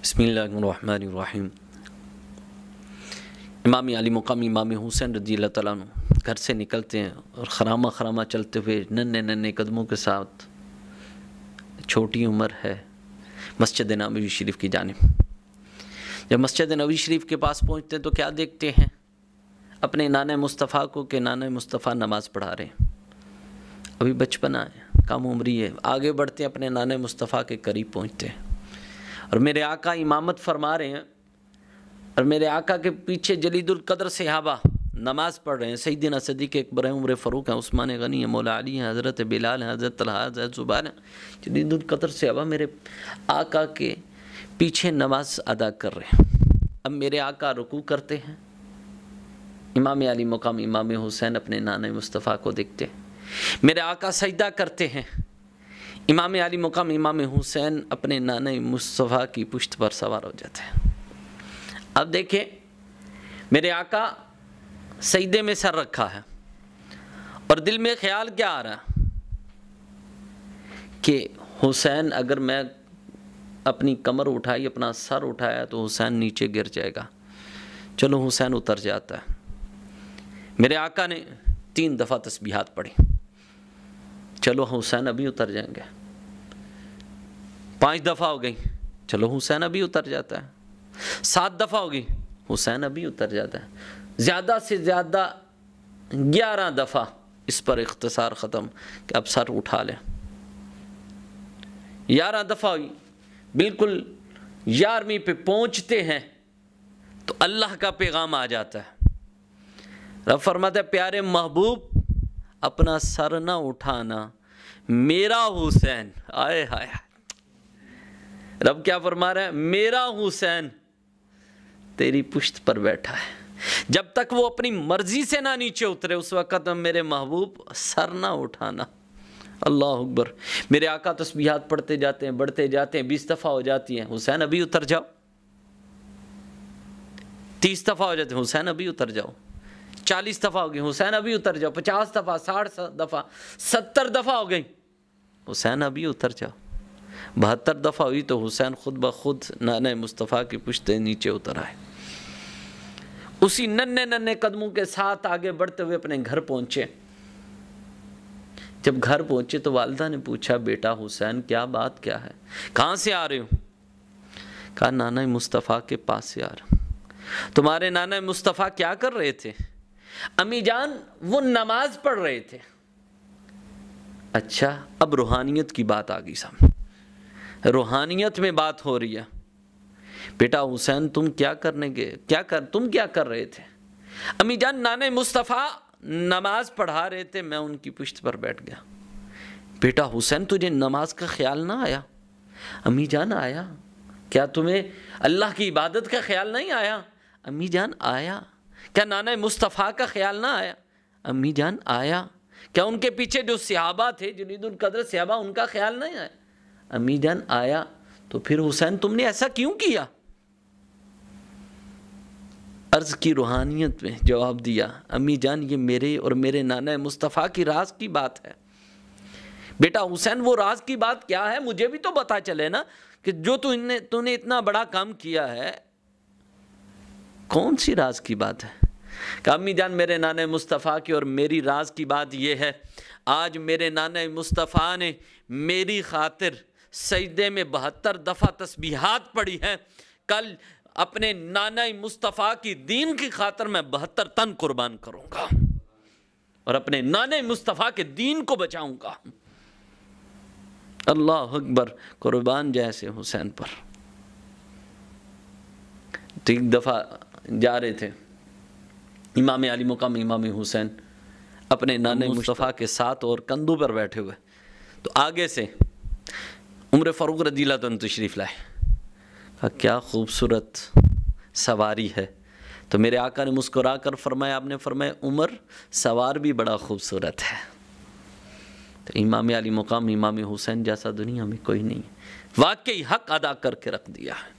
बिस्मिल्लाहिर्रहमानिर्रहीम। इमाम अली मुकाम इमाम हुसैन रज़ियल्लाहु तआला अन्हु घर से निकलते हैं और खरामा खरामा चलते हुए नन्हे नन्हे कदमों के साथ, छोटी उम्र है, मस्जिद नबवी शरीफ की जानिब। जब मस्जिद नबवी शरीफ के पास पहुँचते हैं तो क्या देखते हैं? अपने नाना मुस्तफ़ा को कि नाना मुस्तफ़ा नमाज़ पढ़ा रहे हैं। अभी बचपना है, कम उम्री है। आगे बढ़ते हैं, अपने नाना मुस्तफ़ा के करीब पहुँचते हैं और मेरे आका इमामत फरमा रहे हैं और मेरे आका के पीछे जलीदुल कदर सहाबा नमाज़ पढ़ रहे हैं। सैयदना सिद्दीक़ अकबर हैं, उमर फ़ारूक हैं, उस्मान गनी हैं, मौला अली हैं, हज़रत बिलाल हैं, हज़रत तलहा, हज़रत ज़ुबैर हैं। जलीदुल कदर सहाबा मेरे आका के पीछे नमाज अदा कर रहे हैं। अब मेरे आका रुकू करते हैं। इमाम अली मुकाम इमाम हुसैन अपने नाना मुस्तफ़ा को देखते हैं। मेरे आका सजदा करते हैं। इमाम अली मुकाम इमाम हुसैन अपने नाना मुस्तफ़ा की पुश्त पर सवार हो जाते हैं। अब देखें, मेरे आका सजदे में सर रखा है और दिल में ख्याल क्या आ रहा है कि हुसैन, अगर मैं अपनी कमर उठाई, अपना सर उठाया तो हुसैन नीचे गिर जाएगा। चलो, हुसैन उतर जाता है। मेरे आका ने 3 दफ़ा तस्बीहात पढ़ी। चलो, हुसैन अभी उतर जाएंगे। 5 दफ़ा हो गई, चलो हुसैन अभी उतर जाता है। 7 दफ़ा हो गई, हुसैन अभी उतर जाता है। ज़्यादा से ज़्यादा 11 दफ़ा इस पर इख्तिसार ख़त्म कि अब सर उठा लें। 11 दफ़ा हुई, बिल्कुल 11वीं पे पहुँचते हैं तो अल्लाह का पैगाम आ जाता है। रब फरमाता है, प्यारे महबूब, अपना सर ना उठाना, मेरा हुसैन। आए हाय, रब क्या फरमा रहा है? मेरा हुसैन तेरी पुश्त पर बैठा है। जब तक वो अपनी मर्जी से ना नीचे उतरे, उस वक़्त मेरे महबूब सर ना उठाना। अल्लाह अकबर। मेरे आका तस्बीहात पढ़ते जाते हैं, बढ़ते जाते हैं। 20 दफ़ा हो जाती हैं, हुसैन अभी उतर जाओ। 30 दफ़ा हो जाते हैं, हुसैन अभी उतर जाओ। 40 दफ़ा हो गई, हुसैन अभी उतर जाओ। 50 दफ़ा, 60 दफ़ा, 70 दफ़ा हो गई, हुसैन अभी उतर जाओ। 72 दफ़ा हुई तो हुसैन खुद ब खुद नाना मुस्तफ़ा की पुश्त नीचे उतर आए। उसी नन्हे नन्हे कदमों के साथ आगे बढ़ते हुए अपने घर पहुँचे। जब घर पहुँचे तो वालिदा ने पूछा, बेटा हुसैन, क्या बात क्या है, कहाँ से आ रहे हो? कहा, नाना मुस्तफ़ा के पास से आ रहा हूँ। तुम्हारे नाना मुस्तफ़ा क्या कर रहे थे? अम्मी जान, वो नमाज पढ़ रहे थे। अच्छा, अब रूहानियत की बात आ गई सामने। रूहानियत में बात हो रही है। बेटा हुसैन, तुम क्या करने गए? तुम क्या कर रहे थे? अम्मी जान, नाना मुस्तफ़ा नमाज पढ़ा रहे थे, मैं उनकी पुश्त पर बैठ गया। बेटा हुसैन, तुझे नमाज का ख्याल ना आया? अम्मी जान, आया। क्या तुम्हें अल्लाह की इबादत का ख्याल नहीं आया? अम्मी जान, आया। क्या नाना मुस्तफ़ा का ख्याल ना आया? अम्मी जान, आया। क्या उनके पीछे जो सहाबा थे, जलीदुल कदर सहाबा, उनका ख्याल नहीं आया? अम्मी जान, आया। तो फिर हुसैन, तुमने ऐसा क्यों किया? अर्ज़ की रूहानियत में जवाब दिया, अम्मी जान, ये मेरे और मेरे नाना मुस्तफ़ा की राज की बात है। बेटा हुसैन, वो राज की बात क्या है? मुझे भी तो पता चले ना कि जो तूने इतना बड़ा काम किया है, कौन सी राज की बात है? कि अम्मी जान, मेरे नाना मुस्तफ़ा की और मेरी राज की बात यह है, आज मेरे नाना मुस्तफ़ा ने मेरी खातिर सजदे में 72 दफ़ा तस्बीहात पढ़ी हैं। कल अपने नाना मुस्तफ़ा की दीन की खातिर मैं 72 तन कुर्बान करूँगा और अपने नाना मुस्तफ़ा के दीन को बचाऊँगा। अल्लाह अकबर। कुर्बान जैसे हुसैन पर। तो एक दफ़ा जा रहे थे इमाम अली मुकाम इमाम हुसैन अपने नाना मुस्तफ़ा के साथ और कंधों पर बैठे हुए, तो आगे से उमर फ़ारूक रज़ियल्लाहु अन्हु तशरीफ़ लाए। कहा, क्या खूबसूरत सवारी है। तो मेरे आका ने मुस्कुरा कर फरमाया, आपने फरमाया, उमर, सवार भी बड़ा खूबसूरत है। तो इमाम अली मुकाम इमाम हुसैन जैसा दुनिया में कोई नहीं है। वाकई हक अदा करके रख दिया है।